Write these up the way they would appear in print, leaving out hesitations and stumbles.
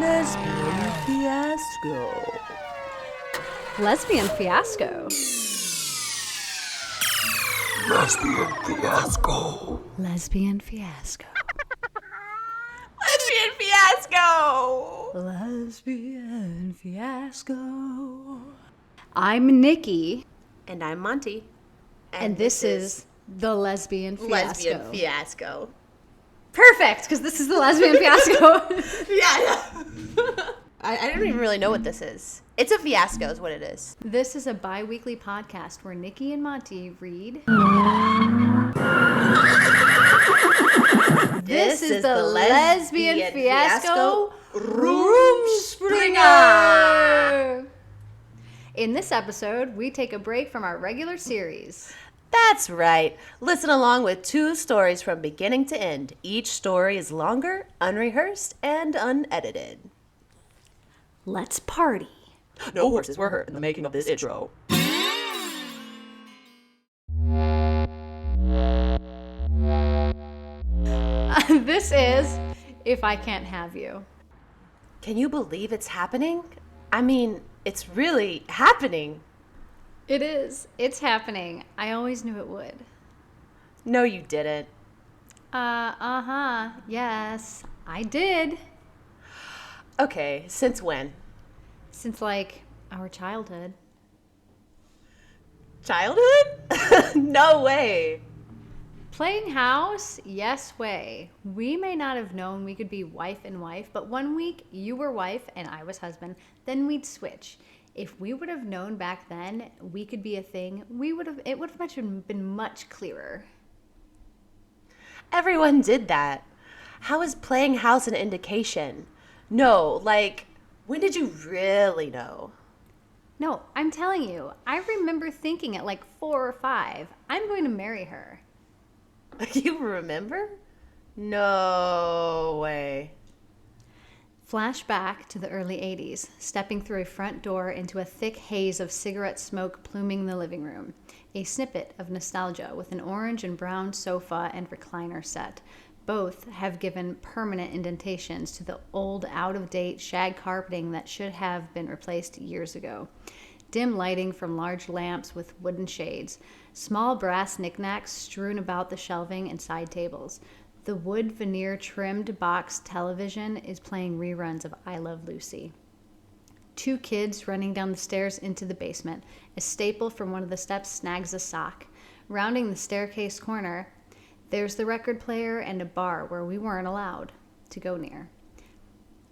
Lesbian fiasco. Lesbian fiasco. Lesbian fiasco. Lesbian fiasco. Lesbian fiasco. Lesbian fiasco. I'm Nikki. And I'm Monte. And this is the Lesbian Fiasco. Lesbian fiasco. Perfect, because this is the Lesbian Fiasco. Yeah. I don't even really know what this is. It's a fiasco is what it is. This is a bi-weekly podcast where Nikki and Monte read. This is the Lesbian Fiasco Rumspringa. In this episode, we take a break from our regular series. That's right. Listen along with 2 stories from beginning to end. Each story is longer, unrehearsed, and unedited. Let's party. No horses were hurt in the making of this intro. This is If I Can't Have You. Can you believe it's happening? I mean, it's really happening. It is. It's happening. I always knew it would. No, you didn't. Yes, I did. Okay, since when? Since, our childhood. Childhood? No way. Playing house? Yes way. We may not have known we could be wife and wife, but one week you were wife and I was husband, then we'd switch. If we would have known back then we could be a thing, it would have been much clearer. Everyone did that. How is playing house an indication? No, when did you really know? No, I'm telling you, I remember thinking at 4 or 5, I'm going to marry her. You remember? No way. Flashback to the early 80s, stepping through a front door into a thick haze of cigarette smoke pluming the living room. A snippet of nostalgia with an orange and brown sofa and recliner set. Both have given permanent indentations to the old, out-of-date shag carpeting that should have been replaced years ago. Dim lighting from large lamps with wooden shades. Small brass knickknacks strewn about the shelving and side tables. The wood veneer-trimmed box television is playing reruns of I Love Lucy. 2 kids running down the stairs into the basement. A staple from one of the steps snags a sock. Rounding the staircase corner, there's the record player and a bar where we weren't allowed to go near.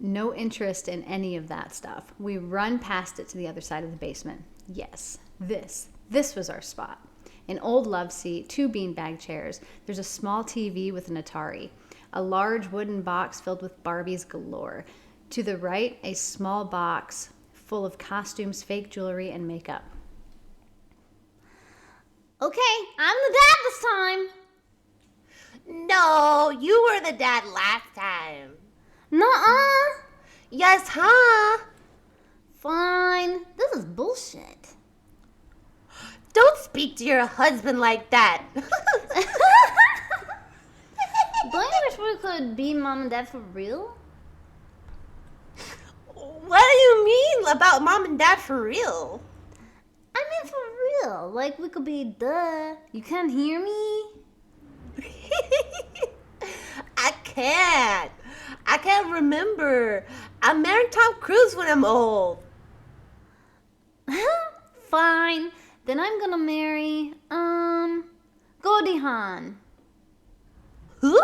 No interest in any of that stuff. We run past it to the other side of the basement. Yes, this was our spot. An old love seat, 2 beanbag chairs. There's a small TV with an Atari. A large wooden box filled with Barbies galore. To the right, a small box full of costumes, fake jewelry, and makeup. Okay, I'm the dad this time. No, you were the dad last time. Nuh-uh. Yes, huh? Fine. This is bullshit. Don't speak to your husband like that. Don't you wish we could be mom and dad for real? What do you mean about mom and dad for real? I mean for real. Like we could be duh. You can't hear me? I can't remember. I'm marrying Tom Cruise when I'm old. Fine. Then I'm gonna marry, Goldie Hawn. Who?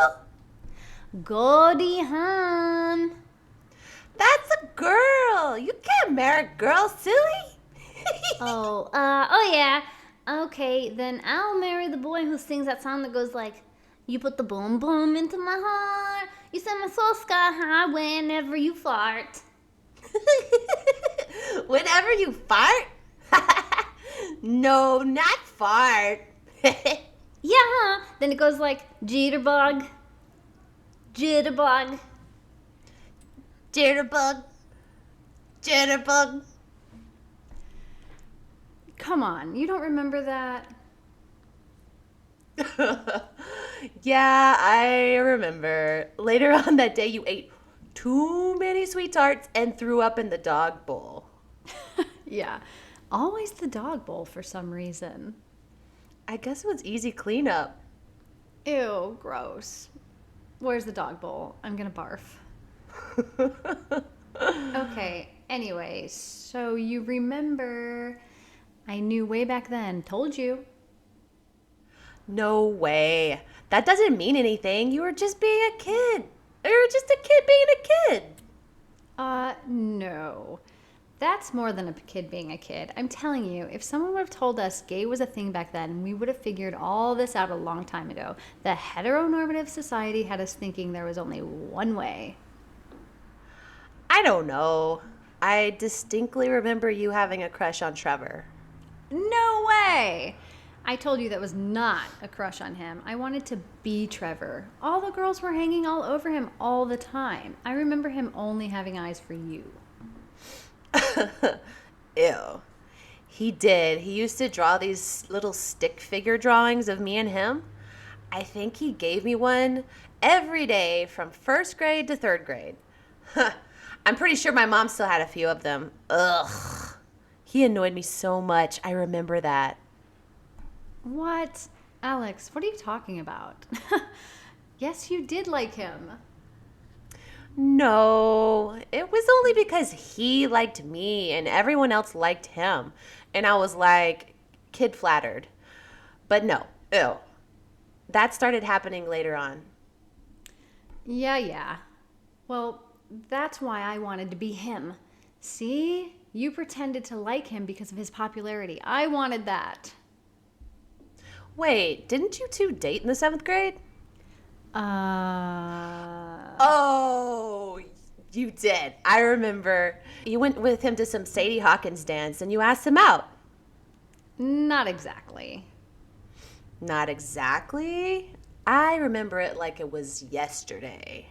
Goldie Hawn. That's a girl. You can't marry a girl, silly. Oh yeah. Okay, then I'll marry the boy who sings that song that goes like, you put the boom boom into my heart. You send my soul sky high whenever you fart. Whenever you fart? No, not fart. Yeah, huh? Then it goes like, jitterbug. Jitterbug. Jitterbug. Jitterbug. Come on, you don't remember that? Yeah, I remember. Later on that day, you ate too many sweet tarts and threw up in the dog bowl. Yeah, always the dog bowl for some reason. I guess it was easy cleanup. Ew, gross. Where's the dog bowl? I'm gonna barf. Okay, anyway, so you remember I knew way back then, told you. No way. That doesn't mean anything. You were just being a kid. You're just a kid being a kid. No. That's more than a kid being a kid. I'm telling you, if someone would have told us gay was a thing back then, we would have figured all this out a long time ago. The heteronormative society had us thinking there was only one way. I don't know. I distinctly remember you having a crush on Trevor. No way! I told you that was not a crush on him. I wanted to be Trevor. All the girls were hanging all over him all the time. I remember him only having eyes for you. Ew. He did. He used to draw these little stick figure drawings of me and him. I think he gave me one every day from first grade to third grade. I'm pretty sure my mom still had a few of them. Ugh. He annoyed me so much. I remember that. What? Alex, what are you talking about? Yes, you did like him. No, it was only because he liked me and everyone else liked him. And I was like, kid flattered. But no, ew. That started happening later on. Yeah. Well, that's why I wanted to be him. See? You pretended to like him because of his popularity. I wanted that. Wait, didn't you two date in the 7th grade? Oh, you did. I remember. You went with him to some Sadie Hawkins dance and you asked him out. Not exactly. Not exactly. I remember it like it was yesterday.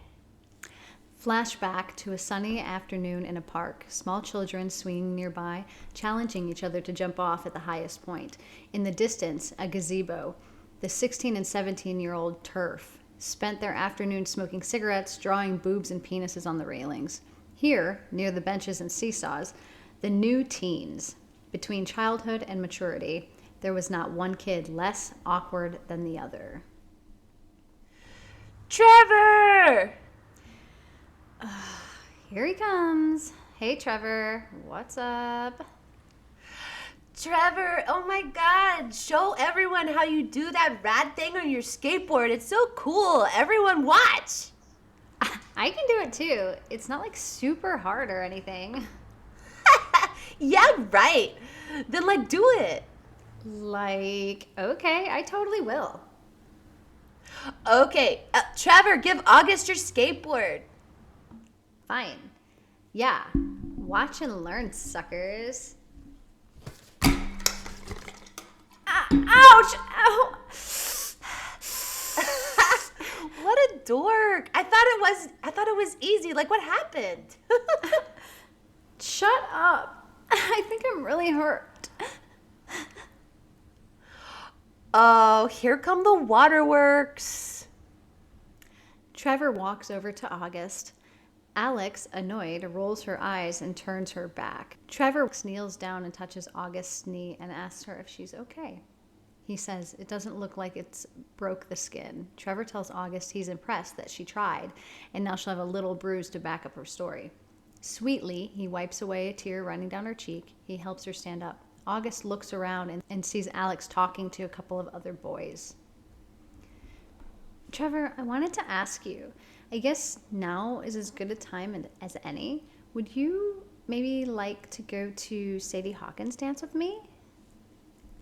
Flashback to a sunny afternoon in a park, small children swinging nearby, challenging each other to jump off at the highest point. In the distance, a gazebo. The 16 and 17-year-old turf spent their afternoon smoking cigarettes, drawing boobs and penises on the railings. Here, near the benches and seesaws, the new teens. Between childhood and maturity, there was not one kid less awkward than the other. Trevor! Here he comes. Hey, Trevor. What's up? Trevor, oh my God, show everyone how you do that rad thing on your skateboard. It's so cool. Everyone watch. I can do it too. It's not like super hard or anything. Yeah, right. Then do it. Okay, I totally will. Okay, Trevor, give August your skateboard. Fine. Yeah. Watch and learn, suckers. Ouch! Ow! What a dork. I thought it was easy. What happened? Shut up. I think I'm really hurt. Oh, here come the waterworks. Trevor walks over to August. Alex, annoyed, rolls her eyes and turns her back. Trevor kneels down and touches August's knee and asks her if she's okay. He says it doesn't look like it's broke the skin. Trevor tells August he's impressed that she tried, and now she'll have a little bruise to back up her story. Sweetly, he wipes away a tear running down her cheek. He helps her stand up. August looks around and sees Alex talking to a couple of other boys. Trevor, I wanted to ask you, I guess now is as good a time as any. Would you maybe like to go to Sadie Hawkins' dance with me?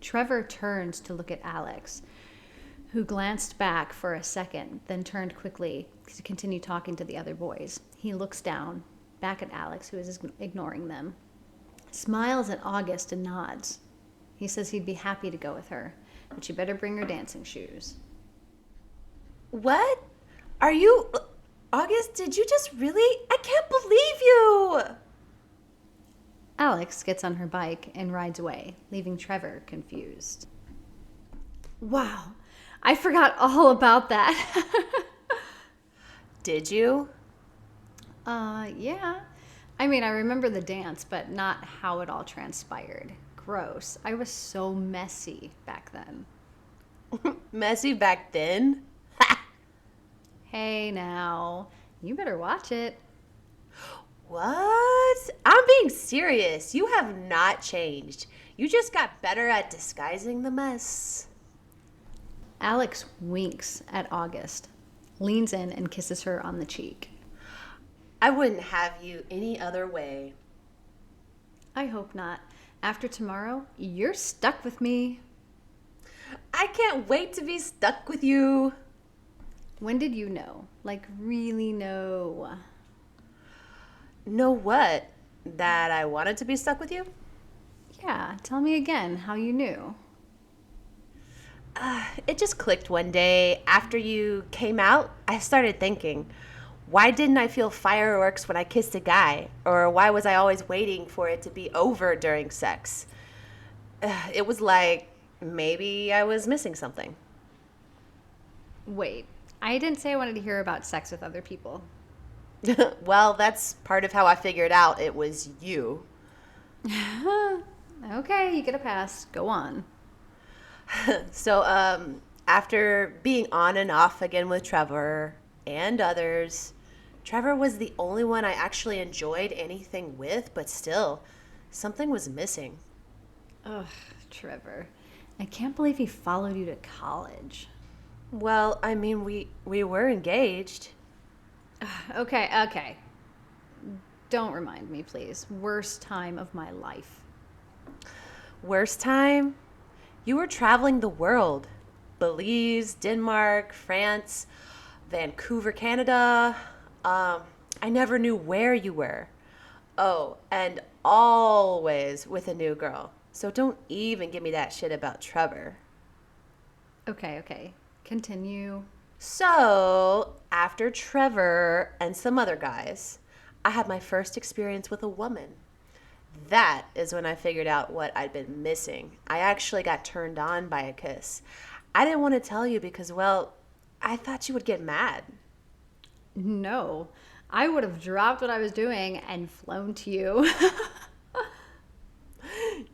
Trevor turns to look at Alex, who glanced back for a second, then turned quickly to continue talking to the other boys. He looks down, back at Alex, who is ignoring them, smiles at August and nods. He says he'd be happy to go with her, but she better bring her dancing shoes. What? Are you... August, did you just really... I can't believe you! Alex gets on her bike and rides away, leaving Trevor confused. Wow, I forgot all about that. Did you? Yeah. I mean, I remember the dance, but not how it all transpired. Gross. I was so messy back then. Messy back then? Hey now, you better watch it. What? I'm being serious. You have not changed. You just got better at disguising the mess. Alex winks at August, leans in and kisses her on the cheek. I wouldn't have you any other way. I hope not. After tomorrow, you're stuck with me. I can't wait to be stuck with you. When did you know? Like, really know? Know what? That I wanted to be stuck with you? Yeah, tell me again how you knew. It just clicked one day. After you came out, I started thinking, why didn't I feel fireworks when I kissed a guy? Or why was I always waiting for it to be over during sex? It was like maybe I was missing something. Wait, I didn't say I wanted to hear about sex with other people. Well, that's part of how I figured out it was you. Okay, you get a pass. Go on. So, after being on and off again with Trevor and others, Trevor was the only one I actually enjoyed anything with, but still, something was missing. Ugh, Trevor. I can't believe he followed you to college. Well, I mean, we were engaged. Okay. Don't remind me, please. Worst time of my life. Worst time? You were traveling the world. Belize, Denmark, France, Vancouver, Canada. I never knew where you were. Oh, and always with a new girl. So don't even give me that shit about Trevor. Okay. Continue. So, after Trevor and some other guys, I had my first experience with a woman. That is when I figured out what I'd been missing. I actually got turned on by a kiss. I didn't want to tell you because, well, I thought you would get mad. No, I would have dropped what I was doing and flown to you.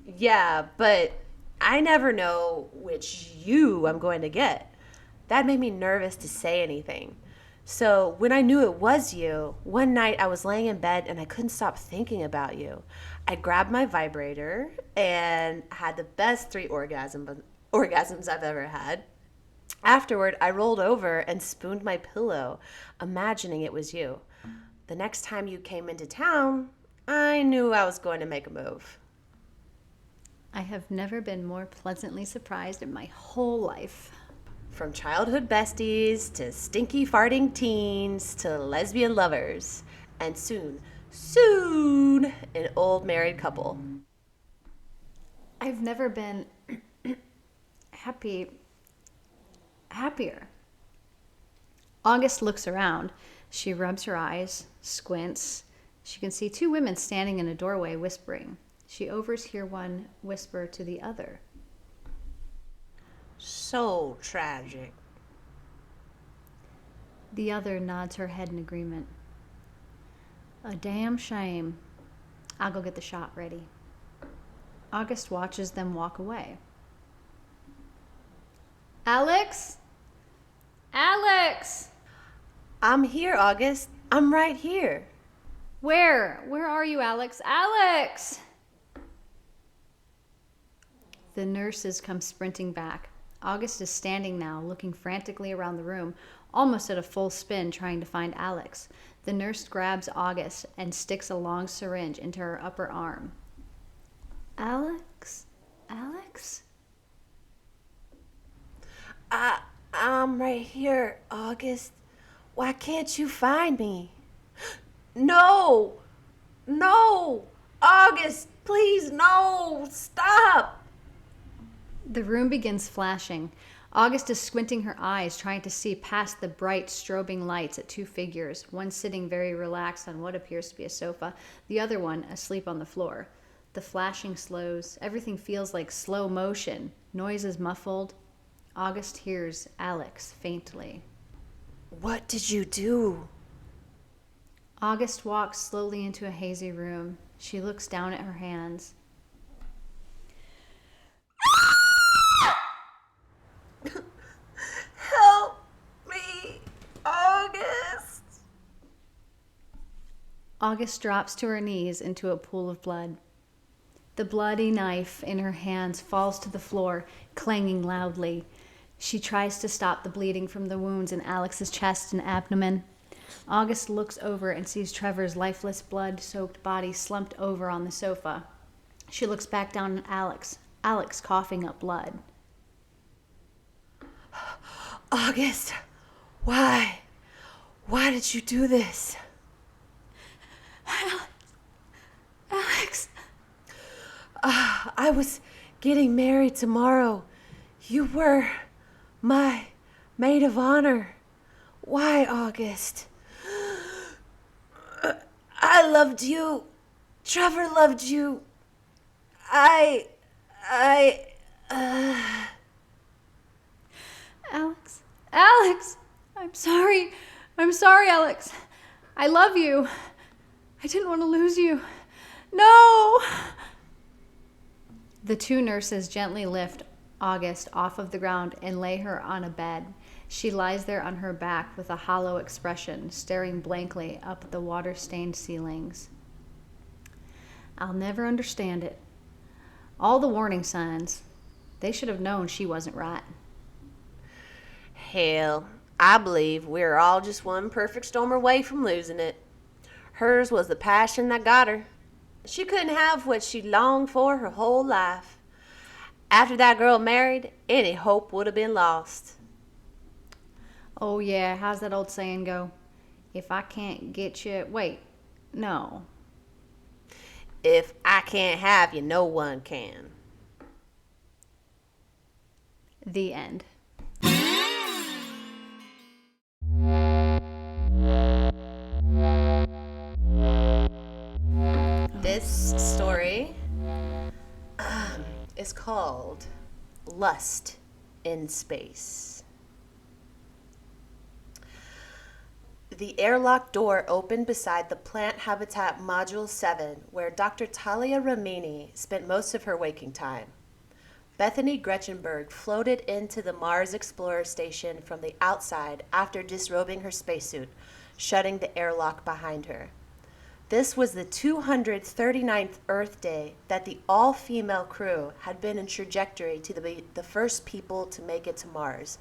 Yeah, but I never know which you I'm going to get. That made me nervous to say anything. So when I knew it was you, one night I was laying in bed and I couldn't stop thinking about you. I grabbed my vibrator and had the best 3 orgasms I've ever had. Afterward, I rolled over and spooned my pillow, imagining it was you. The next time you came into town, I knew I was going to make a move. I have never been more pleasantly surprised in my whole life. From childhood besties to stinky farting teens to lesbian lovers, and soon, an old married couple. I've never been happier. August looks around. She rubs her eyes, squints. She can see 2 women standing in a doorway whispering. She overhears one whisper to the other. So tragic. The other nods her head in agreement. A damn shame. I'll go get the shot ready. August watches them walk away. Alex? Alex! I'm here, August. I'm right here. Where? Where are you, Alex? Alex! The nurses come sprinting back. August is standing now, looking frantically around the room, almost at a full spin, trying to find Alex. The nurse grabs August and sticks a long syringe into her upper arm. Alex? Alex? I'm right here, August. Why can't you find me? No! August, please, no! Stop! The room begins flashing. August is squinting her eyes, trying to see past the bright, strobing lights at 2 figures, one sitting very relaxed on what appears to be a sofa, the other one asleep on the floor. The flashing slows. Everything feels like slow motion. Noise is muffled. August hears Alex faintly. What did you do? August walks slowly into a hazy room. She looks down at her hands. Help me, August. August drops to her knees into a pool of blood. The bloody knife in her hands falls to the floor, clanging loudly. She tries to stop the bleeding from the wounds in Alex's chest and abdomen. August looks over and sees Trevor's lifeless, blood-soaked body slumped over on the sofa. She looks back down at Alex coughing up blood. August, why? Why did you do this? Alex! I was getting married tomorrow. You were my maid of honor. Why, August? I loved you. Trevor loved you. Alex! I'm sorry. I'm sorry, Alex. I love you. I didn't want to lose you. No! The two nurses gently lift August off of the ground and lay her on a bed. She lies there on her back with a hollow expression, staring blankly up at the water-stained ceilings. I'll never understand it. All the warning signs, they should have known she wasn't right. Hell, I believe we're all just one perfect storm away from losing it. Hers was the passion that got her. She couldn't have what she longed for her whole life. After that girl married, any hope would have been lost. Oh yeah, how's that old saying go? If I can't get you, wait, no. If I can't have you, no one can. The end. This story is called Lust in Space. The airlock door opened beside the Plant Habitat Module 7, where Dr. Talia Ramini spent most of her waking time. Bethany Gretchenberg floated into the Mars Explorer Station from the outside after disrobing her spacesuit, shutting the airlock behind her. This was the 239th Earth Day that the all-female crew had been in trajectory to be the first people to make it to Mars,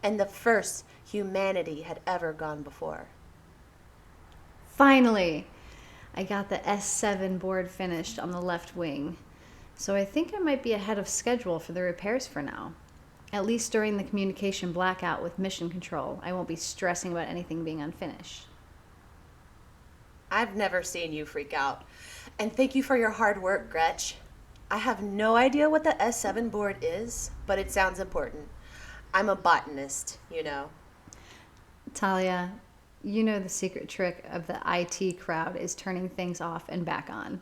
and the first humanity had ever gone before. Finally, I got the S7 board finished on the left wing, so I think I might be ahead of schedule for the repairs for now. At least during the communication blackout with Mission Control, I won't be stressing about anything being unfinished. I've never seen you freak out. And thank you for your hard work, Gretch. I have no idea what the S7 board is, but it sounds important. I'm a botanist, you know. Talia, you know the secret trick of the IT crowd is turning things off and back on.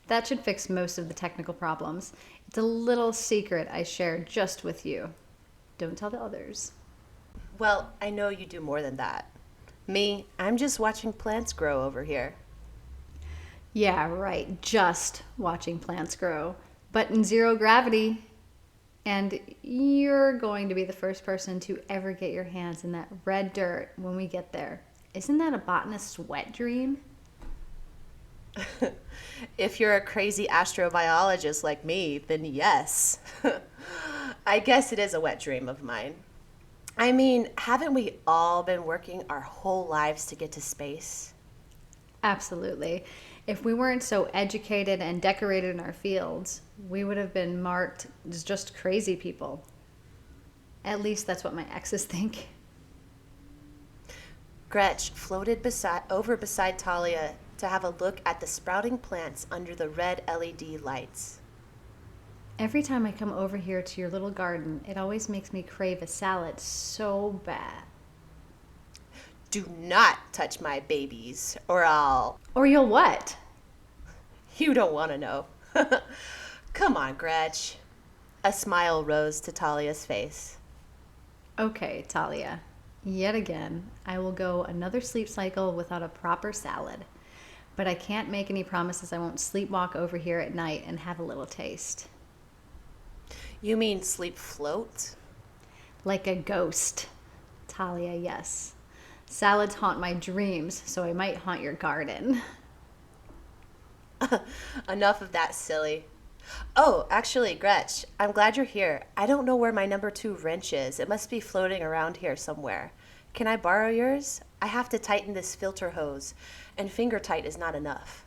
That should fix most of the technical problems. It's a little secret I share just with you. Don't tell the others. Well, I know you do more than that. Me, I'm just watching plants grow over here. Yeah, right. Just watching plants grow, but in zero gravity. And you're going to be the first person to ever get your hands in that red dirt when we get there. Isn't that a botanist's wet dream? If you're a crazy astrobiologist like me, then yes. I guess it is a wet dream of mine. I mean, haven't we all been working our whole lives to get to space? Absolutely. If we weren't so educated and decorated in our fields, we would have been marked as just crazy people. At least that's what my exes think. Gretch floated over beside Talia to have a look at the sprouting plants under the red LED lights. Every time I come over here to your little garden, it always makes me crave a salad so bad. Do not touch my babies, or I'll... Or you'll what? You don't want to know. Come on, Gretch. A smile rose to Talia's face. Okay, Talia. Yet again, I will go another sleep cycle without a proper salad. But I can't make any promises I won't sleepwalk over here at night and have a little taste. You mean sleep float? Like a ghost. Talia, yes. Salads haunt my dreams, so I might haunt your garden. Enough of that, silly. Oh, actually, Gretch, I'm glad you're here. I don't know where my number 2 wrench is. It must be floating around here somewhere. Can I borrow yours? I have to tighten this filter hose, and finger tight is not enough.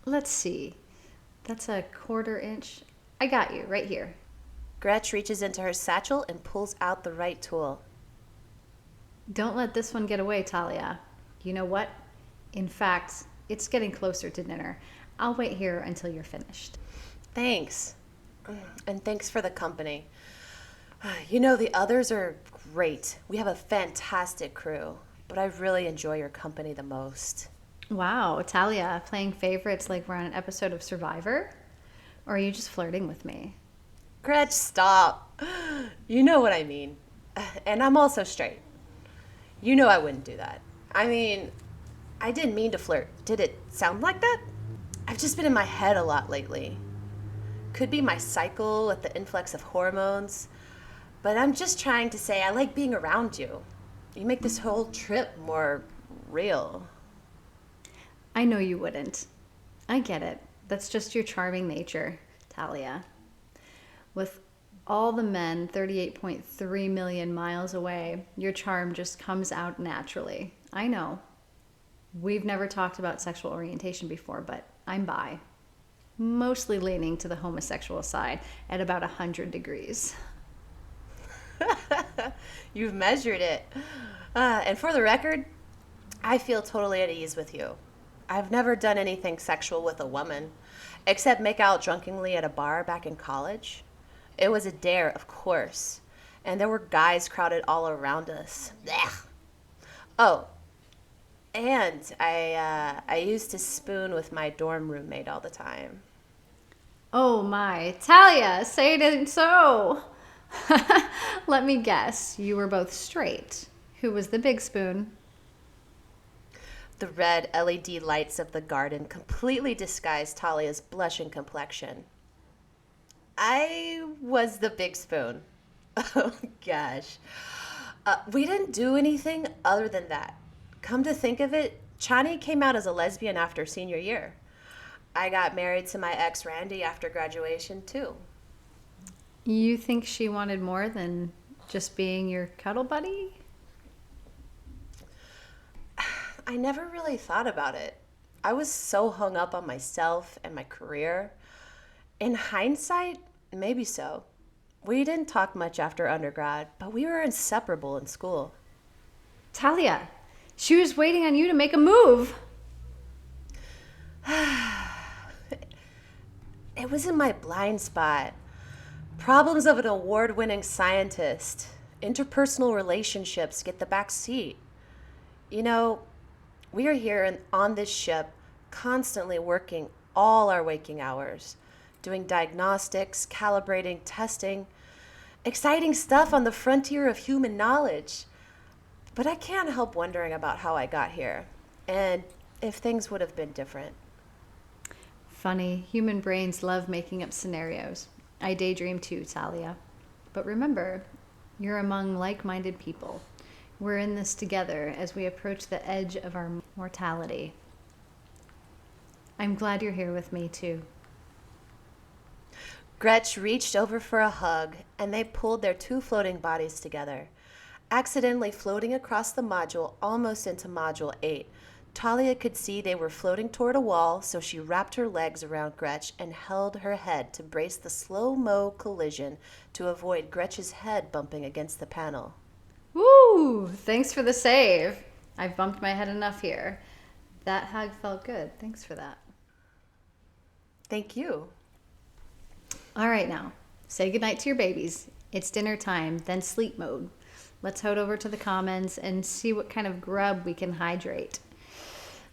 Let's see. That's a 1/4 inch. I got you, right here. Gretch reaches into her satchel and pulls out the right tool. Don't let this one get away, Talia. You know what? In fact, it's getting closer to dinner. I'll wait here until you're finished. Thanks. And thanks for the company. You know, the others are great. We have a fantastic crew, but I really enjoy your company the most. Wow, Talia, playing favorites like we're on an episode of Survivor? Or are you just flirting with me? Gretch, stop. You know what I mean. And I'm also straight. You know I wouldn't do that. I mean, I didn't mean to flirt. Did it sound like that? I've just been in my head a lot lately. Could be my cycle with the influx of hormones. But I'm just trying to say I like being around you. You make this whole trip more real. I know you wouldn't. I get it. That's just your charming nature, Talia. With all the men 38.3 million miles away, your charm just comes out naturally. I know. We've never talked about sexual orientation before, but I'm bi. Mostly leaning to the homosexual side at about 100 degrees. You've measured it. And for the record, I feel totally at ease with you. I've never done anything sexual with a woman, except make out drunkenly at a bar back in college. It was a dare, of course, and there were guys crowded all around us. Blech. Oh, and I used to spoon with my dorm roommate all the time. Oh my, Talia, say it isn't so. Let me guess, you were both straight. Who was the big spoon? The red LED lights of the garden completely disguised Talia's blushing complexion. I was the big spoon. Oh, gosh. We didn't do anything other than that. Come to think of it, Chani came out as a lesbian after senior year. I got married to my ex, Randy, after graduation, too. You think she wanted more than just being your cuddle buddy? I never really thought about it. I was so hung up on myself and my career. In hindsight, maybe so. We didn't talk much after undergrad, but we were inseparable in school. Talia, she was waiting on you to make a move. It was in my blind spot. Problems of an award-winning scientist. Interpersonal relationships get the back seat. You know, we are here on this ship, constantly working all our waking hours, doing diagnostics, calibrating, testing, exciting stuff on the frontier of human knowledge. But I can't help wondering about how I got here, and if things would have been different. Funny, human brains love making up scenarios. I daydream too, Talia. But remember, you're among like-minded people. We're in this together as we approach the edge of our mortality. I'm glad you're here with me, too. Gretch reached over for a hug, and they pulled their 2 floating bodies together, accidentally floating across the module almost into Module 8. Talia could see they were floating toward a wall, so she wrapped her legs around Gretch and held her head to brace the slow-mo collision to avoid Gretch's head bumping against the panel. Woo! Thanks for the save. I've bumped my head enough here. That hug felt good. Thanks for that. Thank you. All right, now, say goodnight to your babies. It's dinner time, then sleep mode. Let's head over to the commons and see what kind of grub we can hydrate.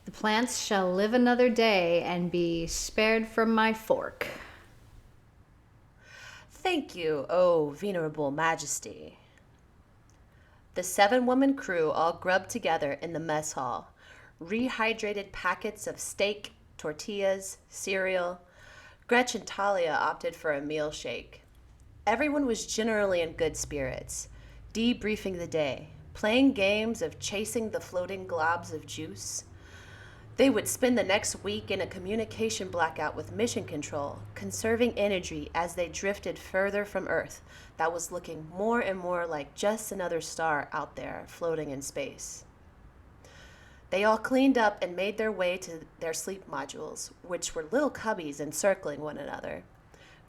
The plants shall live another day and be spared from my fork. Thank you, oh venerable majesty. The 7-woman crew all grubbed together in the mess hall. Rehydrated packets of steak, tortillas, cereal. Gretch and Talia opted for a meal shake. Everyone was generally in good spirits, debriefing the day, playing games of chasing the floating globs of juice. They would spend the next week in a communication blackout with Mission Control, conserving energy as they drifted further from Earth that was looking more and more like just another star out there floating in space. They all cleaned up and made their way to their sleep modules, which were little cubbies encircling one another.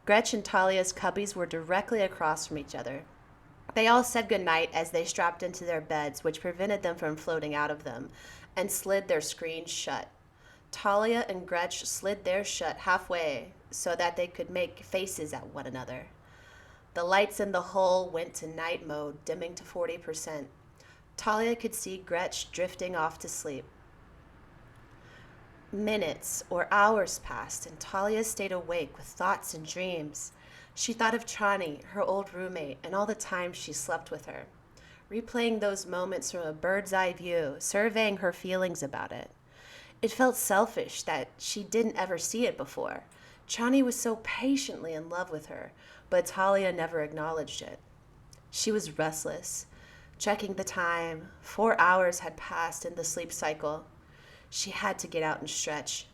Gretch and Talia's cubbies were directly across from each other. They all said goodnight as they strapped into their beds, which prevented them from floating out of them, and slid their screens shut. Talia and Gretch slid theirs shut halfway so that they could make faces at one another. The lights in the hull went to night mode, dimming to 40%. Talia could see Gretch drifting off to sleep. Minutes or hours passed, and Talia stayed awake with thoughts and dreams. She thought of Chani, her old roommate, and all the times she slept with her, replaying those moments from a bird's eye view, surveying her feelings about it. It felt selfish that she didn't ever see it before. Chani was so patiently in love with her, but Talia never acknowledged it. She was restless, checking the time. 4 hours had passed in the sleep cycle. She had to get out and stretch.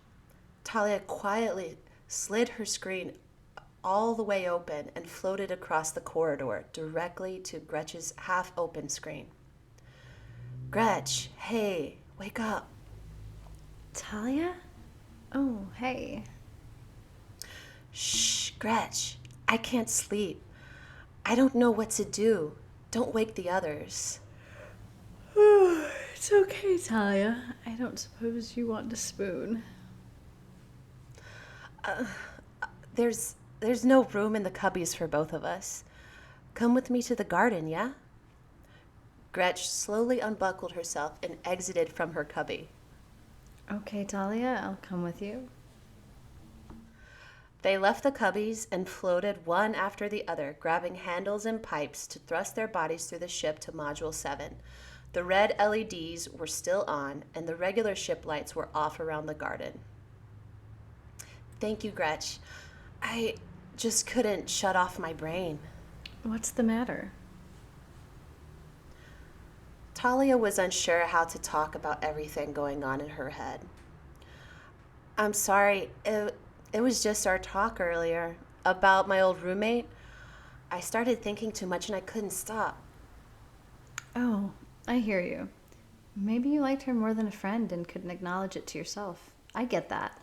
Talia quietly slid her screen all the way open and floated across the corridor directly to Gretch's half-open screen. Gretch, hey, wake up. Talia? Oh, hey. Shh, Gretch, I can't sleep. I don't know what to do. Don't wake the others. It's okay, Talia. I don't suppose you want to spoon. There's no room in the cubbies for both of us. Come with me to the garden, yeah? Gretch slowly unbuckled herself and exited from her cubby. Okay, Talia, I'll come with you. They left the cubbies and floated one after the other, grabbing handles and pipes to thrust their bodies through the ship to Module 7. The red LEDs were still on, and the regular ship lights were off around the garden. Thank you, Gretch. I just couldn't shut off my brain. What's the matter? Talia was unsure how to talk about everything going on in her head. I'm sorry, it was just our talk earlier about my old roommate. I started thinking too much and I couldn't stop. Oh, I hear you. Maybe you liked her more than a friend and couldn't acknowledge it to yourself. I get that.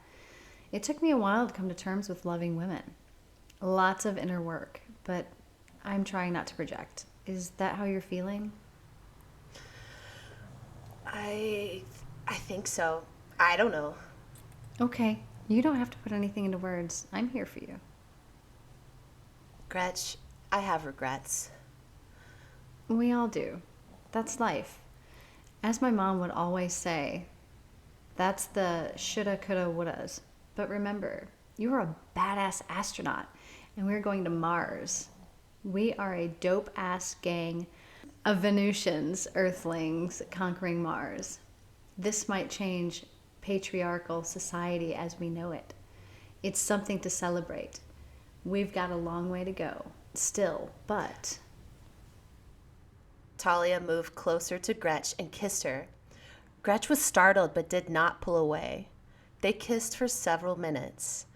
It took me a while to come to terms with loving women. Lots of inner work, but I'm trying not to project. Is that how you're feeling? I think so. I don't know. Okay, you don't have to put anything into words. I'm here for you. Gretch, I have regrets. We all do. That's life. As my mom would always say, that's the shoulda, coulda, wouldas. But remember, you are a badass astronaut, and we're going to Mars. We are a dope-ass gang of Venusians, Earthlings, conquering Mars. This might change patriarchal society as we know it. It's something to celebrate. We've got a long way to go, still, but... Talia moved closer to Gretch and kissed her. Gretch was startled but did not pull away. They kissed for several minutes.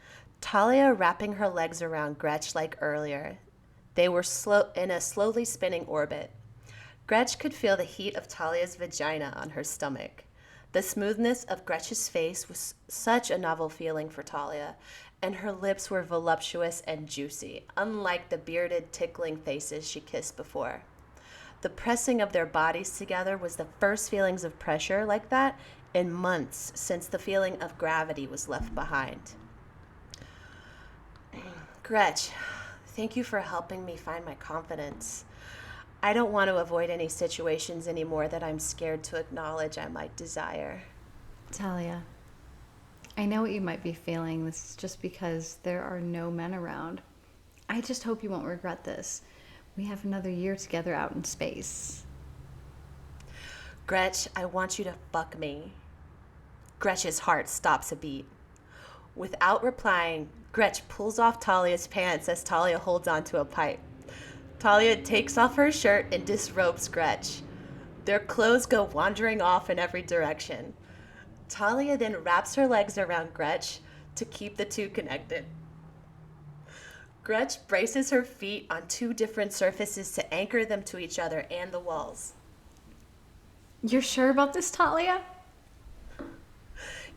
Talia wrapping her legs around Gretch like earlier. They were in a slowly spinning orbit. Gretch could feel the heat of Talia's vagina on her stomach. The smoothness of Gretch's face was such a novel feeling for Talia, and her lips were voluptuous and juicy, unlike the bearded, tickling faces she kissed before. The pressing of their bodies together was the first feelings of pressure like that in months since the feeling of gravity was left behind. Gretch, thank you for helping me find my confidence. I don't want to avoid any situations anymore that I'm scared to acknowledge I might desire. Talia, I know what you might be feeling. This is just because there are no men around. I just hope you won't regret this. We have another year together out in space. Gretch, I want you to fuck me. Gretch's heart stops a beat. Without replying, Gretch pulls off Talia's pants as Talia holds onto a pipe. Talia takes off her shirt and disrobes Gretch. Their clothes go wandering off in every direction. Talia then wraps her legs around Gretch to keep the two connected. Gretch braces her feet on two different surfaces to anchor them to each other and the walls. You're sure about this, Talia?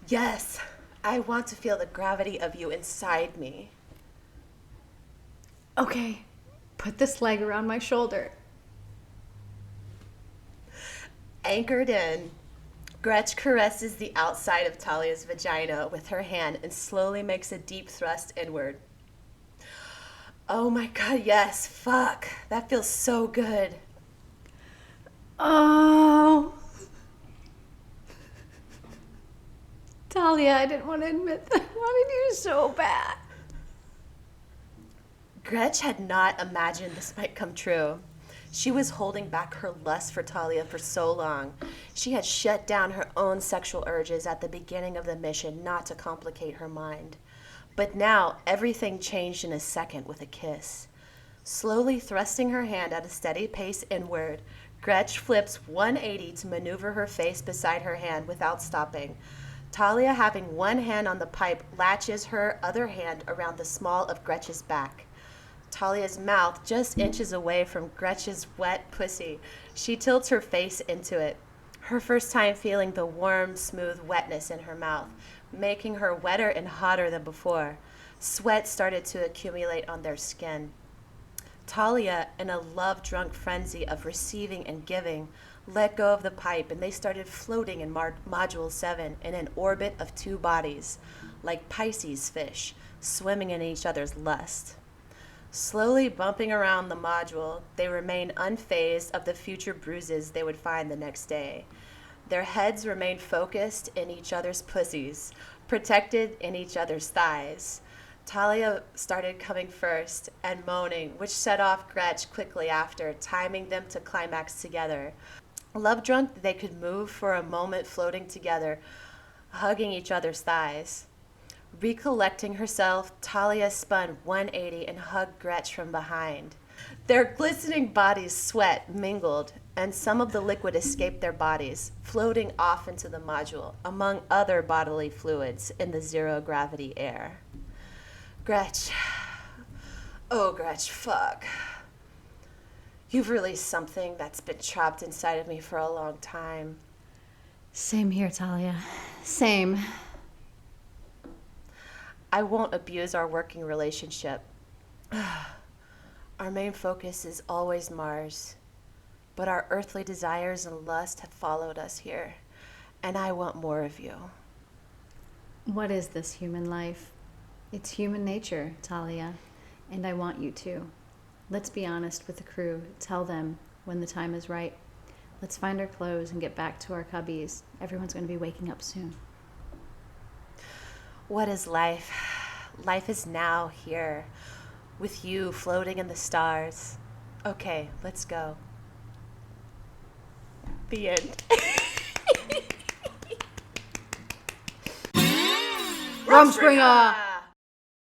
Yes, I want to feel the gravity of you inside me. Okay, put this leg around my shoulder. Anchored in, Gretch caresses the outside of Talia's vagina with her hand and slowly makes a deep thrust inward. Oh my god, yes, fuck. That feels so good. Oh. Talia, I didn't want to admit that I wanted you so bad. Gretch had not imagined this might come true. She was holding back her lust for Talia for so long. She had shut down her own sexual urges at the beginning of the mission not to complicate her mind. But now everything changed in a second with a kiss. Slowly thrusting her hand at a steady pace inward, Gretch flips 180 to maneuver her face beside her hand without stopping. Talia, having one hand on the pipe, latches her other hand around the small of Gretch's back. Talia's mouth just inches away from Gretch's wet pussy. She tilts her face into it, her first time feeling the warm, smooth wetness in her mouth, making her wetter and hotter than before. Sweat started to accumulate on their skin. Talia, in a love-drunk frenzy of receiving and giving, let go of the pipe and they started floating in Module 7 in an orbit of two bodies, like Pisces fish, swimming in each other's lust. Slowly bumping around the module, they remained unfazed of the future bruises they would find the next day. Their heads remained focused in each other's pussies, protected in each other's thighs. Talia started coming first and moaning, which set off Gretch quickly after, timing them to climax together. Love-drunk, they could move for a moment floating together, hugging each other's thighs. Recollecting herself, Talia spun 180 and hugged Gretch from behind. Their glistening bodies sweat mingled, and some of the liquid escaped their bodies, floating off into the module, among other bodily fluids in the zero-gravity air. Gretch. Oh, Gretch, fuck. You've released something that's been trapped inside of me for a long time. Same here, Talia. Same. I won't abuse our working relationship. Our main focus is always Mars, but our earthly desires and lust have followed us here, and I want more of you. What is this human life? It's human nature, Talia, and I want you to. Let's be honest with the crew. Tell them when the time is right. Let's find our clothes and get back to our cubbies. Everyone's going to be waking up soon. What is life? Life is now here, with you floating in the stars. Okay, let's go. The end. Rumspringa!